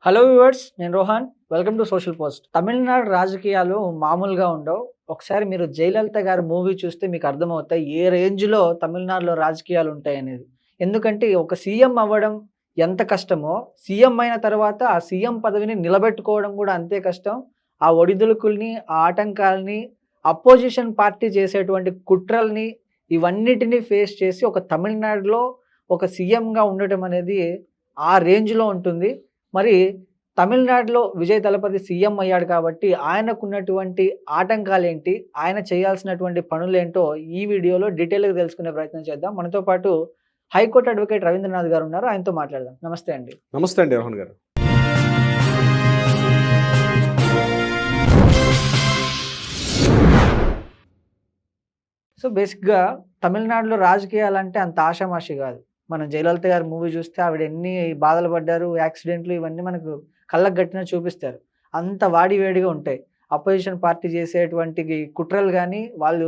Hello viewers, నేను Rohan. Welcome to social post. Tamil Nadu రాజకీయాలు మామూలుగా ఉండవు. ఒకసారి మీరు జయలలిత గారి మూవీ చూస్తే మీకు అర్థమవుతాయి ఏ రేంజ్‌లో తమిళనాడులో రాజకీయాలు ఉంటాయనేది. ఎందుకంటే ఒక సీఎం అవ్వడం ఎంత కష్టమో, సీఎం అయిన తర్వాత ఆ సీఎం పదవిని నిలబెట్టుకోవడం కూడా అంతే కష్టం. ఆ ఒడిదుడుకుల్ని, ఆ ఆటంకాల్ని, అపోజిషన్ పార్టీ చేసేటువంటి కుట్రల్ని ఇవన్నిటిని ఫేస్ చేసి ఒక తమిళనాడులో ఒక సీఎంగా ఉండటం అనేది ఆ రేంజ్‌లో ఉంటుంది. మరి తమిళనాడులో విజయ్ దళపతి సీఎం అయ్యాడు కాబట్టి ఆయనకున్నటువంటి ఆటంకాలేంటి? ఆయన చేయాల్సినటువంటి పనులేంటో ఈ వీడియోలో డీటెయిల్‌గా తెలుసుకునే ప్రయత్నం చేద్దాం. మనతో పాటు హైకోర్టు అడ్వకేట్ రవీంద్రనాథ్ గారు ఉన్నారు. ఆయనతో మాట్లాడదాం. నమస్తే అండి. నమస్తే అండి రోహన్ గారు. సో బేసిక్‌గా తమిళనాడులో రాజకీయాలంటే అంత ఆషామాషి కాదు. మనం జయలలిత గారి మూవీ చూస్తే ఆవిడ ఎన్ని బాధలు పడ్డారు, యాక్సిడెంట్లు ఇవన్నీ మనకు కళ్ళకు గట్టినట్టు చూపిస్తారు. అంత వాడివేడిగా ఉంటాయి. అపోజిషన్ పార్టీ చేసేటువంటి కుట్రలు గానీ, వాళ్ళు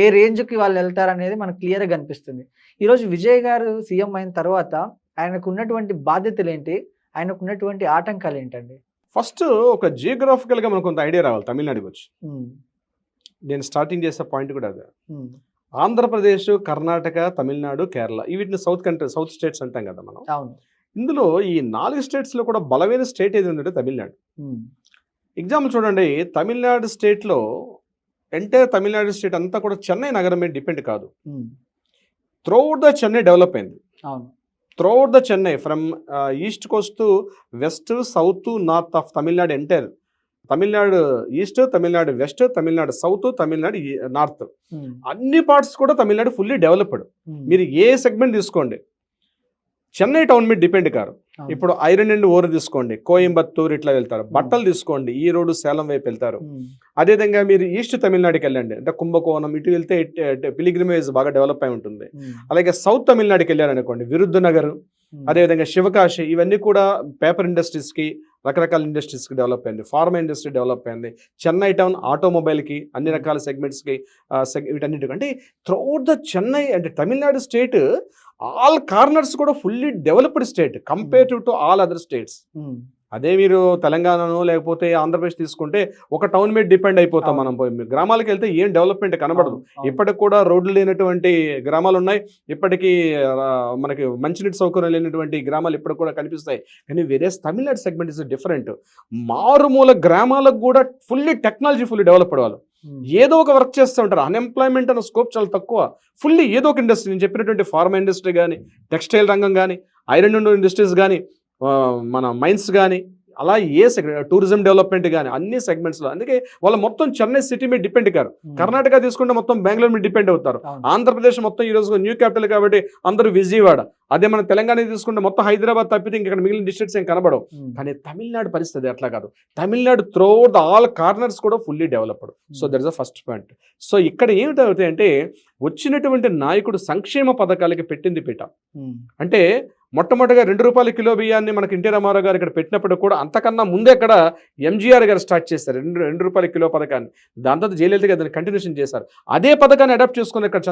ఏ రేంజ్‌కి వాళ్ళు వెళ్తారనేది మనకు క్లియర్‌గా కనిపిస్తుంది. ఈరోజు విజయ్ గారు సీఎం అయిన తర్వాత ఆయనకున్నటువంటి బాధ్యతలేంటి? ఆయనకున్నటువంటి ఆటంకాలేంటండి? ఫస్ట్ ఒక జియోగ్రాఫికల్‌గా మనకు కొంత ఐడియా రావాలి తమిళనాడు గురించి. నేను స్టార్టింగ్ చేసే పాయింట్ కూడా అదే. ఆంధ్రప్రదేశ్, కర్ణాటక, తమిళనాడు, కేరళ వీటిని సౌత్ స్టేట్స్ అంటాం కదా మనం. అవును. ఇందులో ఈ 4 స్టేట్స్‌లో కూడా బలమైన స్టేట్ ఏది ఉందంటే తమిళనాడు. ఎగ్జాంపుల్ చూడండి, తమిళనాడు స్టేట్‌లో ఎంటైర్ తమిళనాడు స్టేట్ అంతా కూడా చెన్నై నగరం మీద డిపెండ్ కాదు. త్రూఅవుట్ ద చెన్నై డెవలప్ అయింది. అవును. Throughout the Chennai from east Coast to west, south, north of Tamil Nadu entire. Tamil Nadu east, Tamil Nadu west, Tamil Nadu south, Tamil Nadu north అన్ని పార్ట్స్ కూడా తమిళనాడు ఫుల్లీ డెవలప్డ్. మీరు ఏ సెగ్మెంట్ తీసుకోండి, చెన్నై టౌన్ మీద డిపెండ్ కారు. ఇప్పుడు ఐరన్ అండ్ ఓర్ తీసుకోండి, కోయంబత్తూర్ ఇట్లా వెళ్తారు. బట్టలు తీసుకోండి, ఈరోడు, సేలం వైపు వెళ్తారు. అదేవిధంగా మీరు ఈస్ట్ తమిళనాడుకి వెళ్ళండి, అంటే కుంభకోణం ఇటు వెళ్తే పిలిగ్రిమేజ్ బాగా డెవలప్ అయి ఉంటుంది. అలాగే సౌత్ తమిళనాడుకి వెళ్ళారనుకోండి, విరుద్ధనగర్, అదేవిధంగా శివకాశి, ఇవన్నీ కూడా పేపర్ ఇండస్ట్రీస్కి, రకరకాల ఇండస్ట్రీస్కి డెవలప్ అయింది. ఫార్మా ఇండస్ట్రీ డెవలప్ అయింది. చెన్నై టౌన్ ఆటోమొబైల్కి, అన్ని రకాల సెగ్మెంట్స్కి, వీటన్నిటికి అంటే త్రూఅవుట్ ద చెన్నై అంటే తమిళనాడు స్టేట్ ఆల్ కార్నర్స్ కూడా fully developed state comparative to all other states. అదే మీరు తెలంగాణను లేకపోతే ఆంధ్రప్రదేశ్ తీసుకుంటే ఒక టౌన్ మీద డిపెండ్ అయిపోతాం మనం. గ్రామాలకు వెళ్తే ఏం డెవలప్మెంట్ కనబడదు. ఇప్పటికి కూడా రోడ్లు లేనటువంటి గ్రామాలు ఉన్నాయి. ఇప్పటికీ మనకి మంచినీటి సౌకర్యం లేనటువంటి గ్రామాలు ఇప్పటికి కూడా కనిపిస్తాయి. కానీ వేరే తమిళనాడు సెగ్మెంట్ ఇస్ డిఫరెంట్. మారుమూల గ్రామాలకు కూడా ఫుల్లీ టెక్నాలజీ ఫుల్లీ డెవలప్డ్ వాళ్ళు. ఏదో ఒక వర్క్ చేస్తూ ఉంటారు. అన్ఎంప్లాయ్మెంట్ అనే స్కోప్ చాలా తక్కువ. ఫుల్లీ ఏదో ఒక ఇండస్ట్రీ, నేను చెప్పినటువంటి ఫార్మా ఇండస్ట్రీ కానీ, టెక్స్టైల్ రంగం కానీ, ఐరన్ అండ్ ఇండస్ట్రీస్ కానీ, మన మైన్స్ కానీ, అలా ఏ టూరిజం డెవలప్మెంట్ కానీ అన్ని సెగ్మెంట్స్లో. అందుకే వాళ్ళు మొత్తం చెన్నై సిటీ మీద డిపెండ్ కారు. కర్ణాటక తీసుకుంటే మొత్తం బెంగళూరు మీద డిపెండ్ అవుతారు. ఆంధ్రప్రదేశ్ మొత్తం ఈరోజు న్యూ క్యాపిటల్ కాబట్టి అందరూ విజయవాడ. అదే మన తెలంగాణ తీసుకుంటే మొత్తం హైదరాబాద్ తప్పితే ఇక్కడ మిగిలిన డిస్ట్రిక్ట్స్ ఏం కనబడవు. కానీ తమిళనాడు పరిస్థితి అట్లా కాదు. Tamil Nadu throughout the all corners కూడా fully developed. So that is the first point. So ఇక్కడ ఏమిటవుతాయి అంటే, వచ్చినటువంటి నాయకుడు సంక్షేమ పథకాలకి పెట్టింది పీట. అంటే మొట్టమొదటిగా 2 రూపాయల కిలో బియ్యాన్ని మనకి ఎన్టీ రామారావు గారు ఇక్కడ పెట్టినప్పుడు కూడా అంతకన్నా ముందే అక్కడ ఎంజీఆర్ గారు స్టార్ట్ చేశారు 2 రూపాయల కిలో పథకాన్ని. దాని తర్వాత జయలలిత గారు దాన్ని కంటిన్యూషన్ చేశారు. అదే పథకాన్ని అడాప్ట్ చేసుకుని ఇక్కడ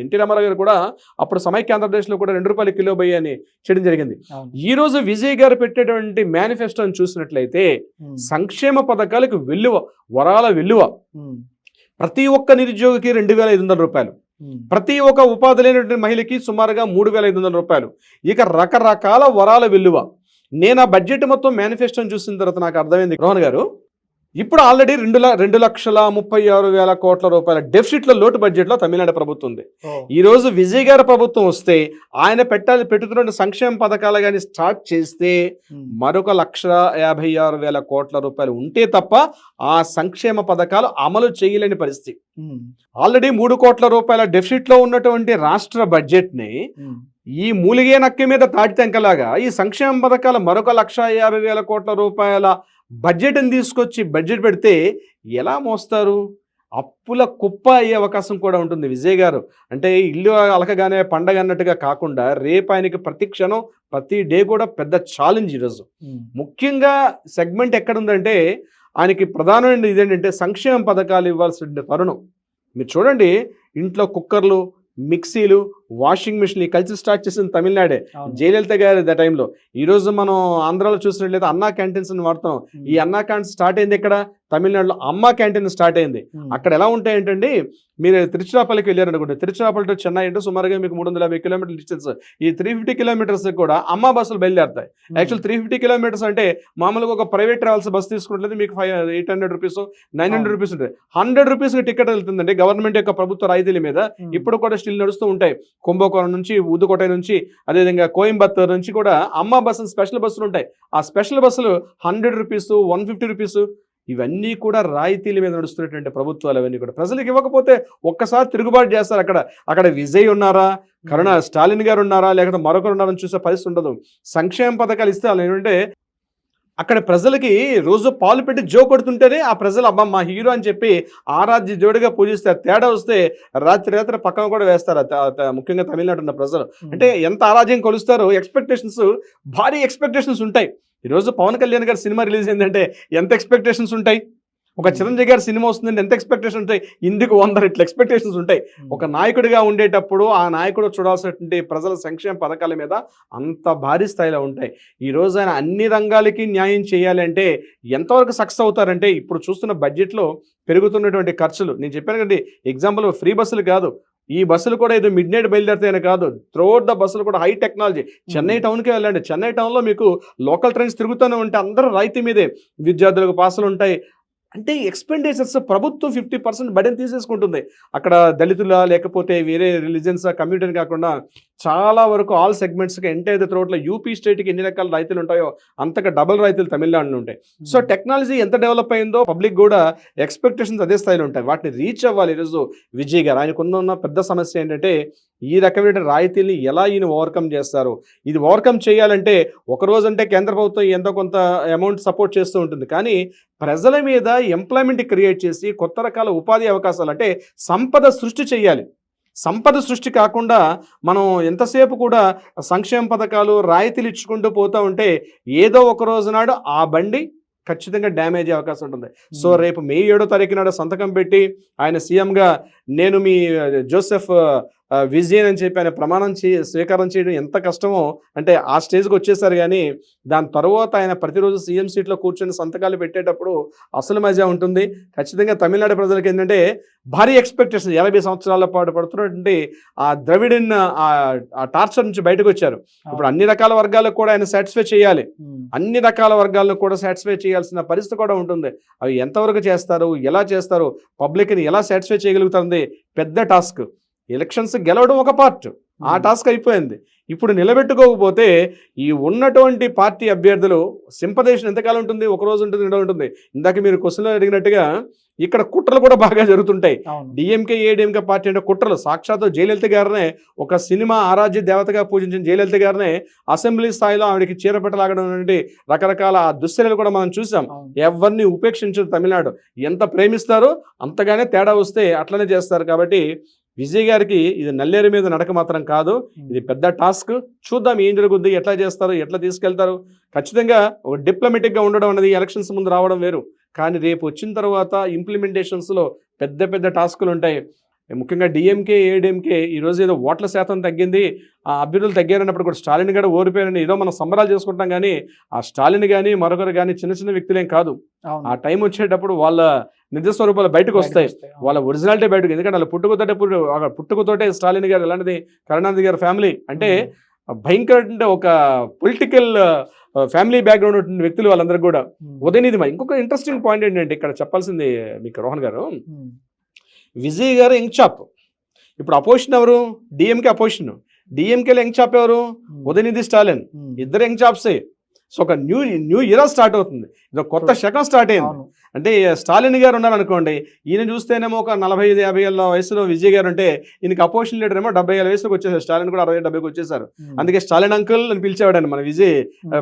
ఎన్టీ రామారావు గారు కూడా అప్పుడు సమైక్య ఆంధ్రప్రదేశ్లో కూడా 2 రూపాయల కిలో బియ్యాన్ని చేయడం జరిగింది. ఈ రోజు విజయ్ గారు పెట్టేటువంటి మేనిఫెస్టోని చూసినట్లయితే సంక్షేమ పథకాలకు వెల్లువ, వరాల వెల్లువ. ప్రతి ఒక్క నిరుద్యోగికి 2,500 రూపాయలు, ప్రతి ఒక్క ఉపాధి లేనటువంటి మహిళకి సుమారుగా 3,500 రూపాయలు. ఇక రకరకాల వరాల వెల్లువ. నేను ఆ బడ్జెట్ మొత్తం మేనిఫెస్టోని చూసిన తర్వాత నాకు అర్థమైంది రోహన్ గారు, ఇప్పుడు ఆల్రెడీ 2,36,00,000 కోట్ల రూపాయల డెఫిసిట్లో, లోటు బడ్జెట్లో తమిళనాడు ప్రభుత్వం ఉంది. ఈ రోజు విజయ్ గారి ప్రభుత్వం వస్తే ఆయన పెట్టుతున్న సంక్షేమ పథకాలు కానీ స్టార్ట్ చేస్తే మరొక 1,56,000 కోట్ల రూపాయలు ఉంటే తప్ప ఆ సంక్షేమ పథకాలు అమలు చేయలేని పరిస్థితి. ఆల్రెడీ 3 కోట్ల రూపాయల డెఫిసిట్లో ఉన్నటువంటి రాష్ట్ర బడ్జెట్ని ఈ మూలిగే నక్క మీద తాటితెంకలాగా ఈ సంక్షేమ పథకాలు మరొక 1,50,000 కోట్ల రూపాయల బడ్జెట్ని తీసుకొచ్చి బడ్జెట్ పెడితే ఎలా మోస్తారు? అప్పుల కుప్ప అయ్యే అవకాశం కూడా ఉంటుంది. విజయ్ గారు అంటే ఇల్లు అలకగానే పండగ అన్నట్టుగా కాకుండా రేపు ఆయనకి ప్రతి క్షణం, ప్రతి డే కూడా పెద్ద ఛాలెంజ్ ఈరోజు. ముఖ్యంగా సెగ్మెంట్ ఎక్కడుందంటే ఆయనకి ప్రధానమైన ఇదేంటంటే సంక్షేమ పథకాలు ఇవ్వాల్సిన తరుణం. మీరు చూడండి, ఇంట్లో కుక్కర్లు, మిక్సీలు, వాషింగ్ మిషన్ ఈ కల్చర్ స్టార్ట్ చేసింది తమిళనాడే, అవును. జయలలిత గారి ద టైంలో. ఈ రోజు మనం ఆంధ్రాలో చూసినట్లయితే అన్నా క్యాంటీన్స్ అని వాడుతాం. ఈ అన్నా క్యాంటీన్ స్టార్ట్ అయింది ఇక్కడ తమిళనాడులో, అమ్మ క్యాంటీన్ స్టార్ట్ అయింది. అక్కడ ఎలా ఉంటాయంటండి, మీరు తిరుచిరాపల్లికి వెళ్ళారనుకోండి, తిరుచిరాపల్లి టు చెన్నై అంటే సుమారుగా మీకు 350 కిలోమీటర్ల డిస్టెన్స్. ఈ 350 కిలోమీటర్స్ కూడా అమ్మ బస్సులు బయలుదేరుతాయి. యాక్చువల్ 350 కిలోమీటర్స్ అంటే మామూలుగా ఒక ప్రైవేట్ ట్రావెల్స్ బస్ తీసుకుంటే మీకు 800 రూపీస్ 900 రూపీస్ ఉంటుంది. 100 రూపీస్ టికెట్ వెళ్తుందండి గవర్నమెంట్ యొక్క ప్రభుత్వ రాయితీల మీద. ఇప్పుడు కూడా స్టిల్ నడుస్తూ ఉంటాయి. కుంభకోణం నుంచి, ఊదుకోట నుంచి, అదేవిధంగా కోయంబత్తూర్ నుంచి కూడా అమ్మ బస్సులు స్పెషల్ బస్సులు ఉంటాయి. ఆ స్పెషల్ బస్సులు 100 రూపీస్ 150 రూపీస్ ఇవన్నీ కూడా రాయితీల మీద నడుస్తున్నటువంటి ప్రభుత్వాలు. అవన్నీ కూడా ప్రజలకు ఇవ్వకపోతే ఒక్కసారి తిరుగుబాటు చేస్తారు. అక్కడ విజయ్ ఉన్నారా, స్టాలిన్ గారు ఉన్నారా, లేకపోతే మరొకరు ఉన్నారని చూసే పరిస్థితి ఉండదు. సంక్షేమ పథకాలు ఇస్తే వాళ్ళు ఏంటంటే అక్కడ ప్రజలకి రోజు పాలు పెట్టి జో కొడుతుంటేనే ఆ ప్రజలు అబ్బా మా హీరో అని చెప్పి ఆరాధ్య జోడిగా పూజిస్తారు. తేడా వస్తే రాత్రి పక్కన కూడా వేస్తారు. ముఖ్యంగా తమిళనాడు ఉన్న ప్రజలు అంటే ఎంత ఆరాధ్యం కొలుస్తారో, ఎక్స్పెక్టేషన్స్ భారీ ఎక్స్పెక్టేషన్స్ ఉంటాయి. ఈరోజు పవన్ కళ్యాణ్ గారి సినిమా రిలీజ్ అయిందంటే ఎంత ఎక్స్పెక్టేషన్స్ ఉంటాయి, ఒక చిరంజీవి గారి సినిమా వస్తుందంటే ఎంత ఎక్స్పెక్టేషన్ ఉంటాయి, ఇందుకు 100 రెట్ల ఎక్స్పెక్టేషన్స్ ఉంటాయి. ఒక నాయకుడిగా ఉండేటప్పుడు ఆ నాయకుడు చూడాల్సినటువంటి ప్రజల సంక్షేమ పథకాల మీద అంత భారీ స్థాయిలో ఉంటాయి. ఈ రోజు ఆయన అన్ని రంగాలకి న్యాయం చేయాలంటే ఎంతవరకు సక్సెస్ అవుతారంటే ఇప్పుడు చూస్తున్న బడ్జెట్లో పెరుగుతున్నటువంటి ఖర్చులు. నేను చెప్పాను కదండి, ఎగ్జాంపుల్ ఫ్రీ బస్సులు కాదు, ఈ బస్సులు కూడా ఏదో మిడ్ నైట్ బయలుదేరితేనే కాదు, త్రూఅవుట్ ద బస్సులు కూడా హై టెక్నాలజీ. చెన్నై టౌన్కి వెళ్ళండి, చెన్నై టౌన్లో మీకు లోకల్ ట్రైన్స్ తిరుగుతూనే ఉంటే అందరూ రాయితీ మీదే, విద్యార్థులకు పాసులు ఉంటాయి. అంటే ఎక్స్పెండిచర్స్ ప్రభుత్వం 50% బడెన్ తీసేసుకుంటుంది. అక్కడ దళితుల లేకపోతే వేరే రిలీజియన్స్ కమ్యూనిటీని కాకుండా చాలా వరకు ఆల్ సెగ్మెంట్స్కి ఎంటైర్ త్రోట్లో యూపీ స్టేట్కి ఎన్ని రకాల రైతులు ఉంటాయో అంతగా డబుల్ రైతులు తమిళనాడులో ఉంటాయి. సో టెక్నాలజీ ఎంత డెవలప్ అయిందో పబ్లిక్ కూడా ఎక్స్పెక్టేషన్స్ అదే స్థాయిలో ఉంటాయి. వాటిని రీచ్ అవ్వాలి. ఈరోజు విజయ్ గారు ఆయనకున్న పెద్ద సమస్య ఏంటంటే ఈ రకమైన రాయితీల్ని ఎలా ఈయన ఓవర్కమ్ చేస్తారు. ఇది ఓవర్కమ్ చేయాలంటే ఒకరోజు అంటే కేంద్ర ప్రభుత్వం ఎంతో కొంత అమౌంట్ సపోర్ట్ చేస్తూ ఉంటుంది, కానీ ప్రజల మీద ఎంప్లాయ్మెంట్ క్రియేట్ చేసి కొత్త రకాల ఉపాధి అవకాశాలు అంటే సంపద సృష్టి చేయాలి. సంపద సృష్టి కాకుండా మనం ఎంతసేపు కూడా సంక్షేమ పథకాలు రాయితీలు ఇచ్చుకుంటూ పోతూ ఉంటే ఏదో ఒక రోజు నాడు ఆ బండి ఖచ్చితంగా డ్యామేజ్ అయ్యే అవకాశం ఉంటుంది. సో రేపు మే 7వ తారీఖు నాడు సంతకం పెట్టి ఆయన సీఎంగా నేను మీ జోసెఫ్ విజయన్ అని చెప్పి ఆయన ప్రమాణం స్వీకారం చేయడం ఎంత కష్టమో అంటే ఆ స్టేజ్కి వచ్చేసారు. కానీ దాని తర్వాత ఆయన ప్రతిరోజు సీఎం సీట్లో కూర్చొని సంతకాలు పెట్టేటప్పుడు అసలు మజా ఉంటుంది. ఖచ్చితంగా తమిళనాడు ప్రజలకు ఏంటంటే భారీ ఎక్స్పెక్టేషన్. 50 సంవత్సరాల పాటు పడుతున్నటువంటి ఆ ద్రవిడన్ ఆ టార్చర్ నుంచి బయటకు వచ్చారు. ఇప్పుడు అన్ని రకాల వర్గాలకు కూడా ఆయన సాటిస్ఫై చేయాలి, అన్ని రకాల వర్గాలను కూడా సాటిస్ఫై చేయాల్సిన పరిస్థితి కూడా ఉంటుంది. అవి ఎంతవరకు చేస్తారు, ఎలా చేస్తారు, పబ్లిక్ని ఎలా సాటిస్ఫై చేయగలుగుతుంది పెద్ద టాస్క్. ఎలక్షన్స్ గెలవడం ఒక పార్ట్, ఆ టాస్క్ అయిపోయింది. ఇప్పుడు నిలబెట్టుకోకపోతే ఈ ఉన్నటువంటి పార్టీ అభ్యర్థులు సింపదేషన్ ఎంతకాలం ఉంటుంది, ఒక రోజు ఉంటుంది, 2 ఉంటుంది. ఇందాక మీరు క్వశ్చన్లో అడిగినట్టుగా ఇక్కడ కుట్రలు కూడా బాగా జరుగుతుంటాయి. డిఎంకే ఏడిఎంకే పార్టీ అంటే కుట్రలు. సాక్షాత్తు జయలలిత గారినే ఒక సినిమా ఆరాధ్య దేవతగా పూజించిన జయలలిత గారినే అసెంబ్లీ స్థాయిలో ఆవిడకి చీరపెట్టలాగడం నుండి రకరకాల దుశ్చర్యలు కూడా మనం చూసాం. ఎవరిని ఉపేక్షించదు తమిళనాడు. ఎంత ప్రేమిస్తారో అంతగానే తేడా వస్తే అట్లనే చేస్తారు. కాబట్టి విజయ్ గారికి ఇది నల్లేరు మీద నడక మాత్రం కాదు, ఇది పెద్ద టాస్క్. చూద్దాం ఏం జరుగుద్ది, ఎట్లా చేస్తారు, ఎట్లా తీసుకెళ్తారు. ఖచ్చితంగా ఒక డిప్లొమాటిక్గా ఉండడం అనేది ఎలక్షన్స్ ముందు రావడం వేరు, కానీ రేపు వచ్చిన తర్వాత ఇంప్లిమెంటేషన్స్లో పెద్ద పెద్ద టాస్కులు ఉంటాయి. ముఖ్యంగా డిఎంకే ఏడిఎంకే ఈరోజు ఏదో ఓట్ల శాతం తగ్గింది, ఆ అభ్యర్థులు తగ్గారన్నప్పుడు కూడా స్టాలిన్ గారు ఓడిపోయారని ఏదో మనం సంబరాలు చేసుకుంటాం. కానీ ఆ స్టాలిన్ కానీ మరొకరు కానీ చిన్న చిన్న వ్యక్తులేం కాదు. ఆ టైం వచ్చేటప్పుడు వాళ్ళ నిజ స్వరూపాలు బయటకు వస్తాయి, వాళ్ళ ఒరిజినాలిటీ బయటకు. ఎందుకంటే వాళ్ళ పుట్టుకతోటే స్టాలిన్ గారు ఎలాంటిది, కరుణానిధి గారి ఫ్యామిలీ అంటే భయంకర అంటే ఒక పొలిటికల్ ఫ్యామిలీ బ్యాక్గ్రౌండ్ ఉంటుంది వ్యక్తులు వాళ్ళందరూ కూడా. ఉదయనిధి ఇంకొక ఇంట్రెస్టింగ్ పాయింట్ ఏంటంటే ఇక్కడ చెప్పాల్సింది మీకు రోహన్ గారు, విజయ్ గారు యంగ్ చాప్. ఇప్పుడు అపోజిషన్ ఎవరు, డిఎంకే అపోజిషన్. డిఎంకేలో యంగ్ చాప్ ఎవరు, ఉదయనిధి స్టాలిన్. ఇద్దరు యంగ్ చాప్సే. సో ఒక న్యూ ఇయర్ స్టార్ట్ అవుతుంది, ఇది కొత్త శకం స్టార్ట్ అయింది. అంటే స్టాలిన్ గారు ఉన్నారనుకోండి, ఈయన చూస్తేనేమో ఒక 45-50 ఏళ్ళ వయసులో విజయ్ గారు ఉంటే ఈయనకి అపోజిషన్ లీడర్ ఏమో 70 ఏళ్ళ వయసులోకి వచ్చేసారు. స్టాలిన్ కూడా 60-70కి వచ్చేసారు. అందుకే స్టాలిన్ అంకుల్ అని పిలిచేవాడండి మన విజయ్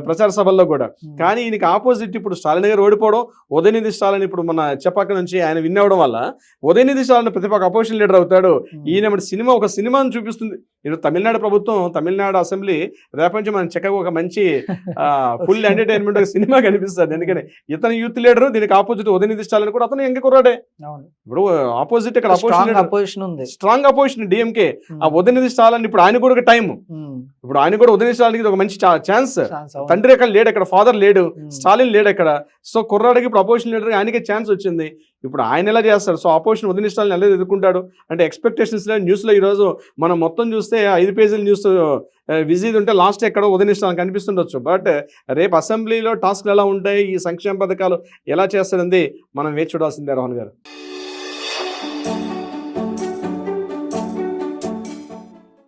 ప్రచార సభల్లో కూడా. కానీ ఈయనకి ఆపోజిట్ ఇప్పుడు స్టాలిన్ గారు ఓడిపోవడం, ఉదయనిధి స్టాలిన్ ఇప్పుడు మన చెప్పక నుంచి ఆయన విన్ అవ్వడం వల్ల ఉదయనిధి స్టాలిన్ ప్రతిపక్ష అపోజిషన్ లీడర్ అవుతాడు. ఈయన ఒక సినిమాను చూపిస్తుంది. ఈరోజు తమిళనాడు ప్రభుత్వం, తమిళనాడు అసెంబ్లీ రేపటి నుంచి మనం చక్కగా ఒక మంచి ఫుల్ ఎంటర్టైన్మెంట్ సినిమా కనిపిస్తుంది. ఎందుకని ఇతను యూత్ లీడర్, దీనికి ఆపోజిట్ ఉదయనిధి స్టాలిన్ కూడా అతను ఎంగ కుర్రాడే. అవును. ఇప్పుడు ఆపోజిట్ ఇక్కడ అపోజిషన్ ఉంది, స్ట్రాంగ్ అపోజిషన్ డిఎంకే. ఆ ఉదయనిధి స్టాలిన్ ఇప్పుడు ఆయన కూడా ఒక టైం, ఇప్పుడు ఆయన కూడా ఉదయనిధి స్టాలిన్ ఒక మంచి ఛాన్స్. తండ్రి అక్కడ లేడు, అక్కడ ఫాదర్ లేడు, స్టాలిన్ లేడు అక్కడ. సో కుర్రాడికి ఇప్పుడు అపోజిషన్ లీడర్ ఆయనకే ఛాన్స్ వచ్చింది. ఇప్పుడు ఆయన ఎలా చేస్తాడు? సో అపోజిషన్ ఉదయనిధి స్టాలిన్ ఎలా ఎదుర్కొంటాడు అంటే ఎక్స్పెక్టేషన్స్ న్యూస్లో ఈరోజు మనం మొత్తం చూస్తే 5 పేజీల న్యూస్ విజిట్ ఉంటే లాస్ట్ ఎక్కడో ఉదయనిధి స్టాలిన్ కనిపిస్తుండొచ్చు. బట్ రేపు అసెంబ్లీలో టాస్క్లు ఎలా ఉంటాయి, ఈ సంక్షేమ పథకాలు ఎలా చేస్తారనేది మనం వేచి చూడాల్సిందే రోహన్ గారు.